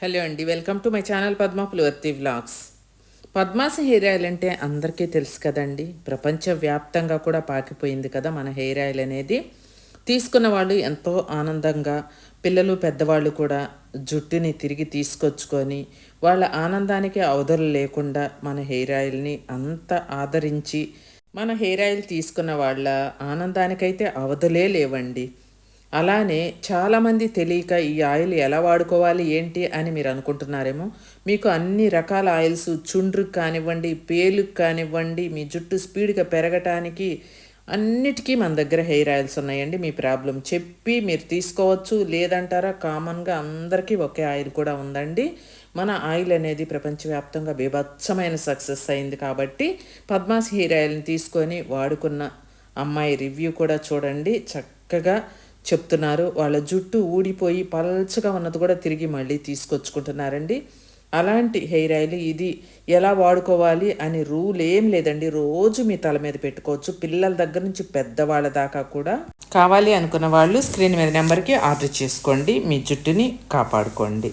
Hello అండి, welcome to my channel Padma Pulivarthi vlogs. పద్మాస hair oil అంటే అందరికీ తెలుసు కదండి. ప్రపంచవ్యాప్తంగా కూడా పాకిపోయింది కదా మన హెయిర్ ఆయిల్ అనేది. తీసుకున్న వాళ్ళు ఎంతో ఆనందంగా, పిల్లలు పెద్దవాళ్ళు కూడా జుట్టుని తిరిగి తీసుకొచ్చుకొని వాళ్ళ ఆనందానికి అవధులు లేకుండా మన హెయిర్ ఆయిల్ని అంత ఆదరించి మన హెయిర్ ఆయిల్ తీసుకున్న వాళ్ళ ఆనందానికైతే అవధులే లేవండి. అలానే చాలామంది తెలియక ఈ ఆయిల్ ఎలా వాడుకోవాలి ఏంటి అని మీరు అనుకుంటున్నారేమో. మీకు అన్ని రకాల ఆయిల్స్, చుండ్రుకి కానివ్వండి, పేలుకి కానివ్వండి, మీ జుట్టు స్పీడ్గా పెరగటానికి అన్నిటికీ మన దగ్గర హెయిర్ ఆయిల్స్ ఉన్నాయండి. మీ ప్రాబ్లం చెప్పి మీరు తీసుకోవచ్చు. లేదంటారా, కామన్గా అందరికీ ఒకే ఆయిల్ కూడా ఉందండి. మన ఆయిల్ అనేది ప్రపంచవ్యాప్తంగా బీభత్సమైన సక్సెస్ అయింది కాబట్టి పద్మాస్ హెయిర్ ఆయిల్ని తీసుకొని వాడుకున్న అమ్మాయి రివ్యూ కూడా చూడండి. చక్కగా చెప్తున్నారు. వాళ్ళ జుట్టు ఊడిపోయి పల్చగా ఉన్నది కూడా తిరిగి మళ్ళీ తీసుకొచ్చుకుంటున్నారండి. అలాంటి హెయిర్ ఆయిల్ ఇది. ఎలా వాడుకోవాలి అని రూల్ ఏం లేదండి. రోజు మీ తల మీద పెట్టుకోవచ్చు. పిల్లల దగ్గర నుంచి పెద్దవాళ్ళ దాకా కూడా. కావాలి అనుకున్న వాళ్ళు స్క్రీన్ మీద నెంబర్కి ఆర్డర్ చేసుకోండి. మీ జుట్టుని కాపాడుకోండి.